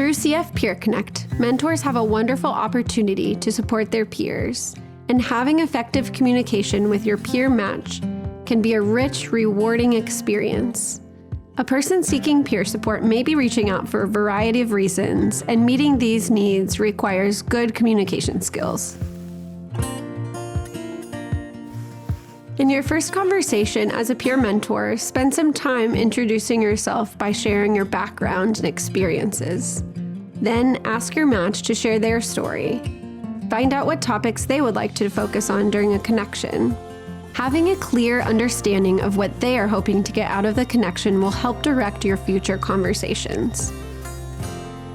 Through CF Peer Connect, mentors have a wonderful opportunity to support their peers, and having effective communication with your peer match can be a rich, rewarding experience. A person seeking peer support may be reaching out for a variety of reasons, and meeting these needs requires good communication skills. In your first conversation as a peer mentor, spend some time introducing yourself by sharing your background and experiences. Then ask your match to share their story. Find out what topics they would like to focus on during a connection. Having a clear understanding of what they are hoping to get out of the connection will help direct your future conversations.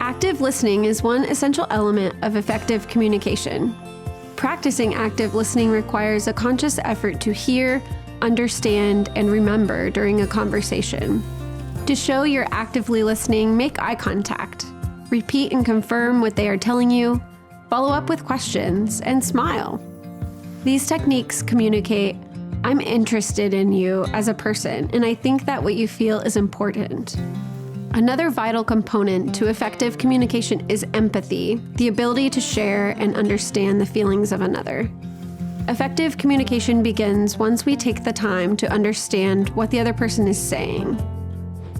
Active listening is one essential element of effective communication. Practicing active listening requires a conscious effort to hear, understand, and remember during a conversation. To show you're actively listening, make eye contact. Repeat and confirm what they are telling you, follow up with questions, and smile. These techniques communicate, "I'm interested in you as a person, and I think that what you feel is important." Another vital component to effective communication is empathy, the ability to share and understand the feelings of another. Effective communication begins once we take the time to understand what the other person is saying.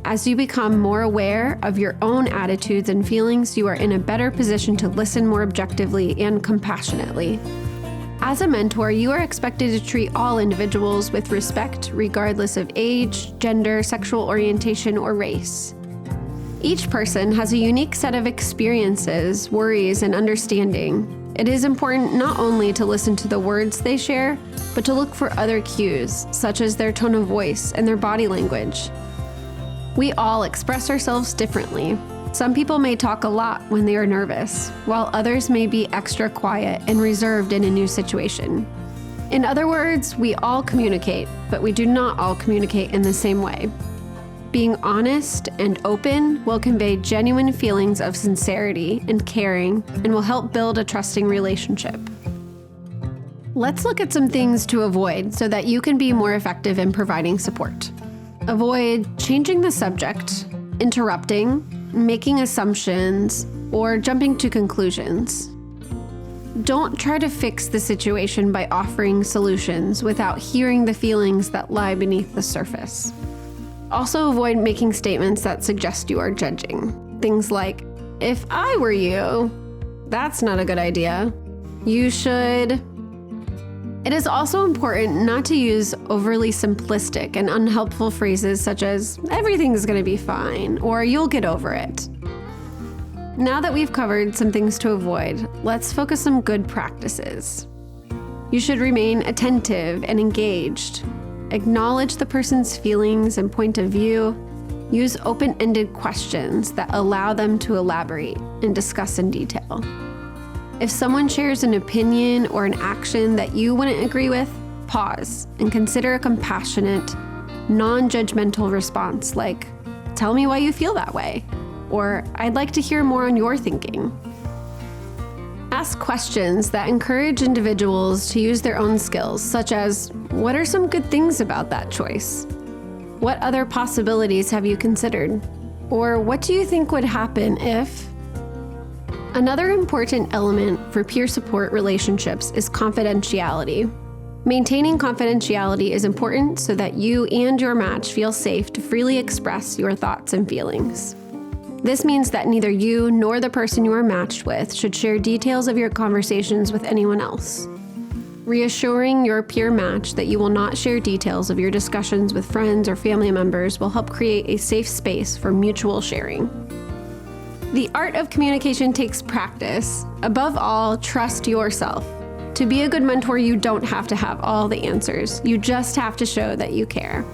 As you become more aware of your own attitudes and feelings, you are in a better position to listen more objectively and compassionately. As a mentor, you are expected to treat all individuals with respect, regardless of age, gender, sexual orientation, or race. Each person has a unique set of experiences, worries, and understanding. It is important not only to listen to the words they share, but to look for other cues, such as their tone of voice and their body language. We all express ourselves differently. Some people may talk a lot when they are nervous, while others may be extra quiet and reserved in a new situation. In other words, we all communicate, but we do not all communicate in the same way. Being honest and open will convey genuine feelings of sincerity and caring, and will help build a trusting relationship. Let's look at some things to avoid so that you can be more effective in providing support. Avoid changing the subject, interrupting, making assumptions, or jumping to conclusions. Don't try to fix the situation by offering solutions without hearing the feelings that lie beneath the surface. Also avoid making statements that suggest you are judging. Things like, "If I were you, that's not a good idea. You should." It is also important not to use overly simplistic and unhelpful phrases such as, "Everything's gonna be fine," or "You'll get over it." Now that we've covered some things to avoid, let's focus on good practices. You should remain attentive and engaged. Acknowledge the person's feelings and point of view. Use open-ended questions that allow them to elaborate and discuss in detail. If someone shares an opinion or an action that you wouldn't agree with, pause and consider a compassionate, non-judgmental response like, "Tell me why you feel that way," or "I'd like to hear more on your thinking." Ask questions that encourage individuals to use their own skills, such as, "What are some good things about that choice?" "What other possibilities have you considered?" Or "What do you think would happen if?" Another important element for peer support relationships is confidentiality. Maintaining confidentiality is important so that you and your match feel safe to freely express your thoughts and feelings. This means that neither you nor the person you are matched with should share details of your conversations with anyone else. Reassuring your peer match that you will not share details of your discussions with friends or family members will help create a safe space for mutual sharing. The art of communication takes practice. Above all, trust yourself. To be a good mentor, you don't have to have all the answers. You just have to show that you care.